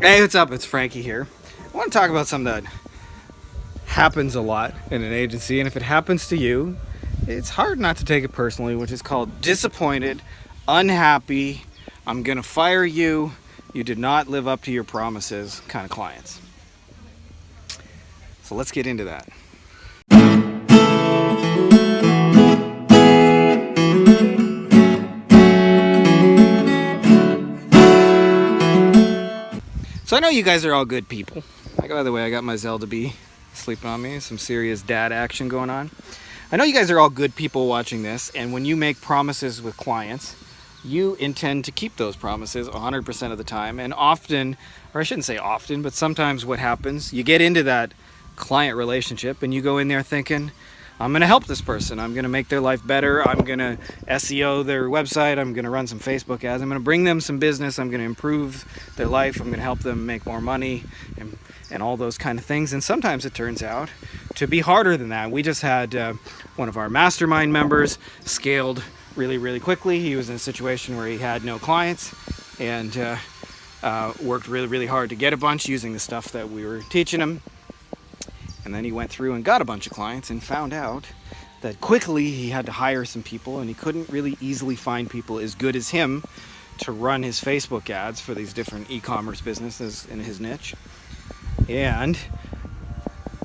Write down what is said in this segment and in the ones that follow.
Hey, what's up? It's Frankie here. I want to talk about something that happens a lot in an agency, and if it happens to you, it's hard not to take it personally, which is called disappointed, unhappy, I'm gonna fire you, you did not live up to your promises kind of clients. So let's get into that. So I know you guys are all good people. By the way, I got my Zelda bee sleeping on me. Some serious dad action going on. I know you guys are all good people watching this, and when you make promises with clients, you intend to keep those promises 100% of the time. And often, or I shouldn't say often, but sometimes what happens, you get into that client relationship and you go in there thinking, I'm going to help this person. I'm going to make their life better. I'm going to SEO their website. I'm going to run some Facebook ads. I'm going to bring them some business. I'm going to improve their life. I'm going to help them make more money and all those kind of things. And sometimes it turns out to be harder than that. We just had one of our mastermind members scaled really, really quickly. He was in a situation where he had no clients and worked really, really hard to get a bunch using the stuff that we were teaching him. And then he went through and got a bunch of clients and found out that quickly he had to hire some people, and he couldn't really easily find people as good as him to run his Facebook ads for these different e-commerce businesses in his niche. And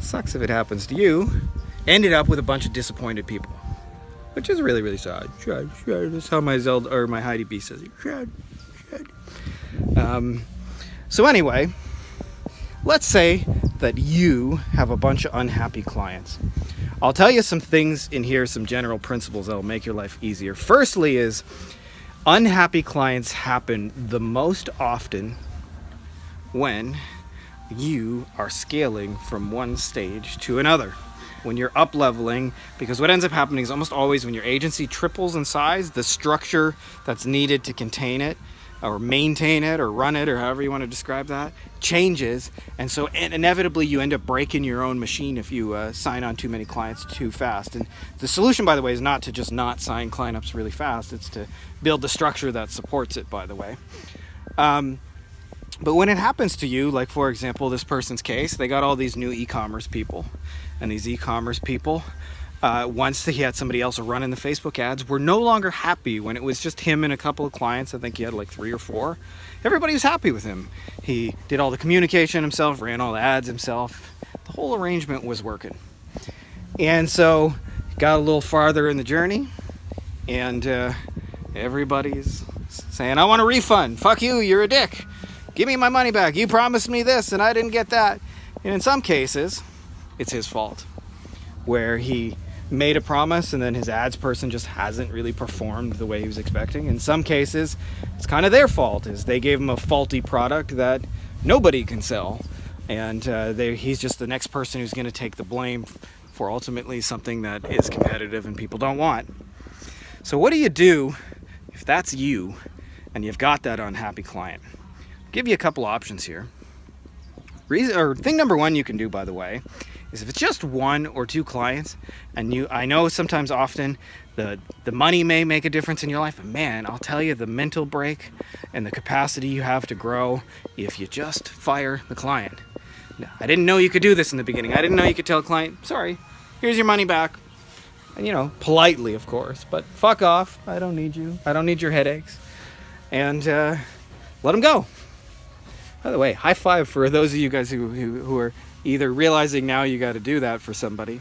sucks if it happens to you, ended up with a bunch of disappointed people, which is really, really sad. That's how my Zelda or my Heidi B says it. So anyway, let's say that you have a bunch of unhappy clients. I'll tell you some things in here, some general principles that will make your life easier. Firstly is unhappy clients happen the most often when you are scaling from one stage to another. When you're up leveling, because what ends up happening is almost always when your agency triples in size, the structure that's needed to contain it or maintain it or run it or however you want to describe that changes, and so inevitably you end up breaking your own machine if you sign on too many clients too fast. And the solution, by the way, is not to just not sign client ups really fast. It's to build the structure that supports it, by the way. But when it happens to you, like for example this person's case, they got all these new e-commerce people, and these e-commerce people, once he had somebody else running the Facebook ads, were no longer happy when it was just him and a couple of clients. I think he had like 3 or 4. Everybody was happy with him. He did all the communication himself, ran all the ads himself. The whole arrangement was working. And so got a little farther in the journey, and everybody's saying, I want a refund. Fuck you, you're a dick. Give me my money back. You promised me this and I didn't get that. And in some cases, it's his fault, where he made a promise and then his ads person just hasn't really performed the way he was expecting. In some cases, it's kind of their fault, is they gave him a faulty product that nobody can sell, and he's just the next person who's going to take the blame for ultimately something that is competitive and people don't want. So what do you do if that's you and you've got that unhappy client? I'll give you a couple options here. Thing number one you can do, by the way, is if it's just 1 or 2 clients, and I know sometimes often the money may make a difference in your life, but man, I'll tell you, the mental break and the capacity you have to grow if you just fire the client. Now, I didn't know you could do this in the beginning. I didn't know you could tell a client, sorry, here's your money back. And politely, of course, but fuck off. I don't need you. I don't need your headaches. And let them go. By the way, high five for those of you guys who are either realizing now you got to do that for somebody,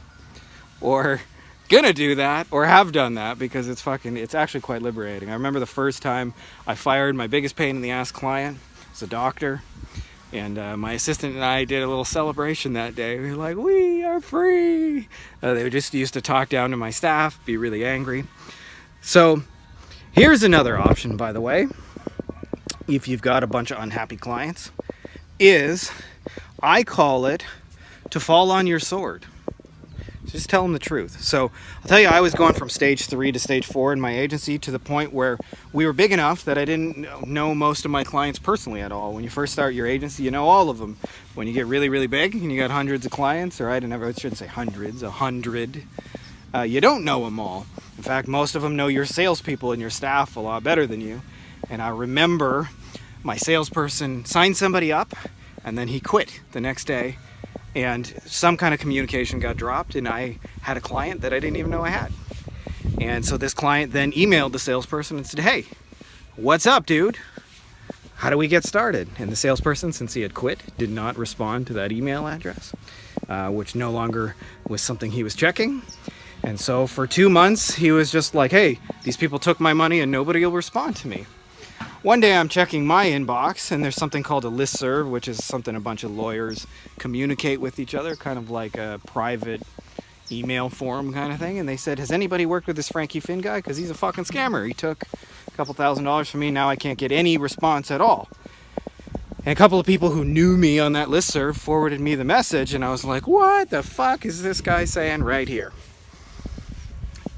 or gonna do that, or have done that, because it's actually quite liberating. I remember the first time I fired my biggest pain in the ass client. It's a doctor, and my assistant and I did a little celebration that day. We were like, we are free. They just used to talk down to my staff, be really angry. So here's another option, by the way, if you've got a bunch of unhappy clients, is I call it to fall on your sword. Just tell them the truth. So I'll tell you, I was going from stage 3 to stage 4 in my agency, to the point where we were big enough that I didn't know most of my clients personally at all. When you first start your agency, you know all of them. When you get really, really big and you got hundreds of clients, or I shouldn't say hundreds, 100, you don't know them all. In fact, most of them know your salespeople and your staff a lot better than you. And I remember my salesperson signed somebody up, and then he quit the next day, and some kind of communication got dropped, and I had a client that I didn't even know I had. And so this client then emailed the salesperson and said, hey, what's up, dude? How do we get started? And the salesperson, since he had quit, did not respond to that email address, which no longer was something he was checking. And so for 2 months, he was just like, hey, these people took my money and nobody will respond to me. One day I'm checking my inbox, and there's something called a listserv, which is something a bunch of lawyers communicate with each other, kind of like a private email forum kind of thing. And they said, has anybody worked with this Frankie Finn guy? Because he's a fucking scammer. He took a couple $1,000s from me. Now I can't get any response at all. And a couple of people who knew me on that listserv forwarded me the message, and I was like, what the fuck is this guy saying right here?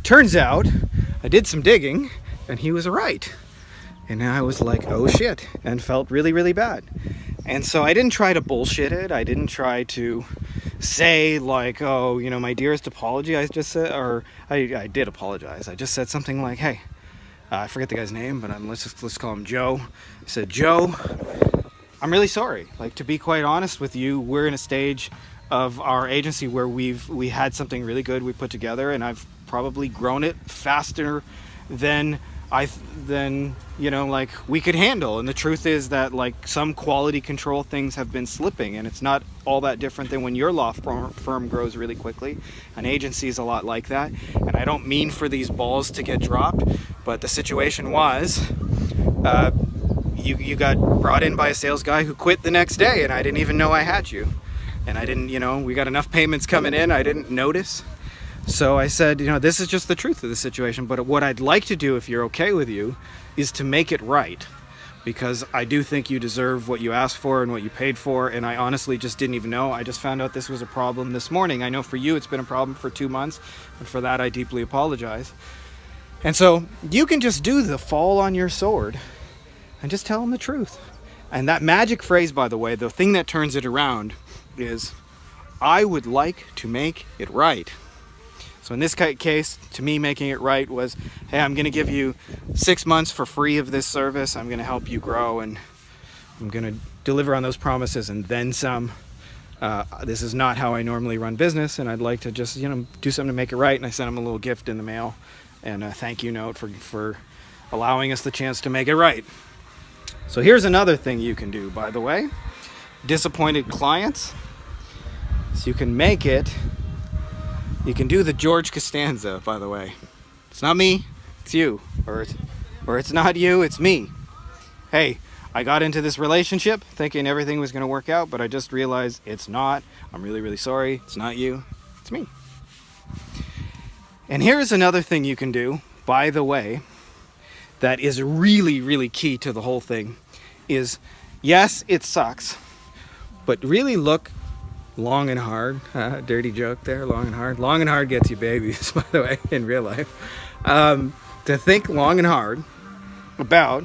Turns out I did some digging, and he was right. And I was like, oh shit, and felt really, really bad. And so I didn't try to bullshit it. I didn't try to say like, oh, you know, my dearest apology. I just said, or I did apologize. I just said something like, hey, I forget the guy's name, but let's call him Joe. I said, Joe, I'm really sorry. Like, to be quite honest with you, we're in a stage of our agency where we had something really good we put together, and I've probably grown it faster than you know, like, we could handle. And the truth is that, like, some quality control things have been slipping, and it's not all that different than when your law firm grows really quickly. An agency is a lot like that. And I don't mean for these balls to get dropped, but the situation was you got brought in by a sales guy who quit the next day, and I didn't even know I had you. And I didn't, you know, we got enough payments coming in, I didn't notice. So I said, you know, this is just the truth of the situation, but what I'd like to do, if you're okay with you, is to make it right, because I do think you deserve what you asked for and what you paid for, and I honestly just didn't even know. I just found out this was a problem this morning. I know for you it's been a problem for 2 months, and for that I deeply apologize. And so you can just do the fall on your sword and just tell them the truth. And that magic phrase, by the way, the thing that turns it around is, I would like to make it right. So in this case, to me, making it right was, hey, I'm going to give you 6 months for free of this service. I'm going to help you grow, and I'm going to deliver on those promises and then some. This is not how I normally run business, and I'd like to just, you know, do something to make it right. And I sent him a little gift in the mail and a thank you note for allowing us the chance to make it right. So here's another thing you can do, by the way. Disappointed clients. So you can make it. You can do the George Costanza, by the way. It's not me, it's you. Or it's not you, it's me. Hey, I got into this relationship thinking everything was going to work out, but I just realized it's not. I'm really, really sorry. It's not you, it's me. And here's another thing you can do, by the way, that is really, really key to the whole thing, is, yes, it sucks, but really look long and hard. Dirty joke there, long and hard. Long and hard gets you babies, by the way, in real life. To think long and hard about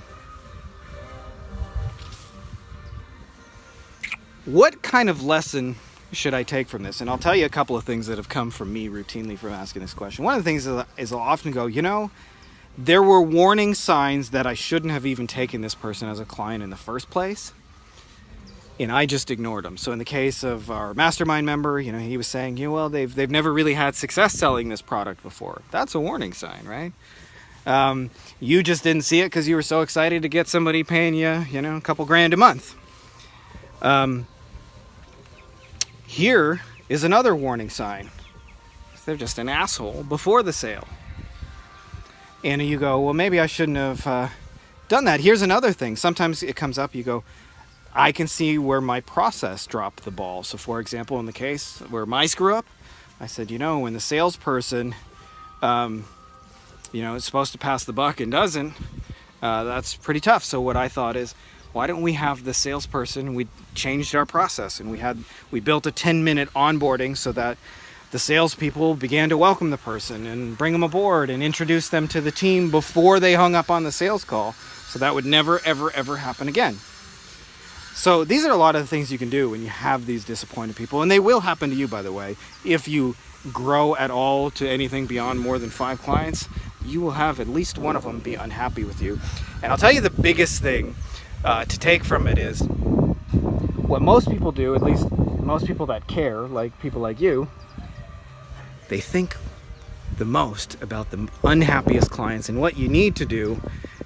what kind of lesson should I take from this. And I'll tell you a couple of things that have come from me routinely from asking this question. One of the things is I'll often go, you know, there were warning signs that I shouldn't have even taken this person as a client in the first place, and I just ignored them. So in the case of our mastermind member, you know, he was saying, you know, well, they've never really had success selling this product before. That's a warning sign, right? You just didn't see it because you were so excited to get somebody paying you, you know, a couple grand a month. Here is another warning sign. They're just an asshole before the sale. And you go, well, maybe I shouldn't have done that. Here's another thing. Sometimes it comes up, you go, I can see where my process dropped the ball. So for example, in the case where my screw up, I said, you know, when the salesperson, you know, is supposed to pass the buck and doesn't, that's pretty tough. So what I thought is, why don't we have the salesperson, we changed our process, and we built a 10-minute onboarding so that the salespeople began to welcome the person and bring them aboard and introduce them to the team before they hung up on the sales call. So that would never, ever, ever happen again. So these are a lot of the things you can do when you have these disappointed people. And they will happen to you, by the way. If you grow at all to anything beyond more than 5 clients, you will have at least one of them be unhappy with you. And I'll tell you the biggest thing to take from it is what most people do, at least most people that care, like people like you, they think the most about the unhappiest clients, and what you need to do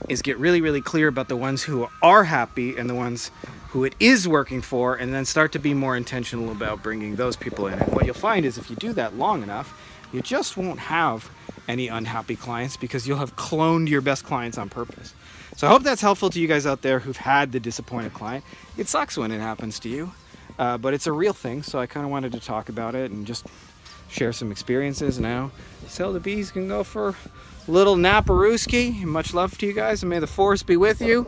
is get really, really clear about the ones who are happy and the ones who it is working for, and then start to be more intentional about bringing those people in. And what you'll find is if you do that long enough, you just won't have any unhappy clients because you'll have cloned your best clients on purpose. So I hope that's helpful to you guys out there who've had the disappointed client. It sucks when it happens to you, but it's a real thing, so I kind of wanted to talk about it and just share some experiences. Now, Sell the Bees can go for a little naparooski. Much love to you guys, and may the force be with you.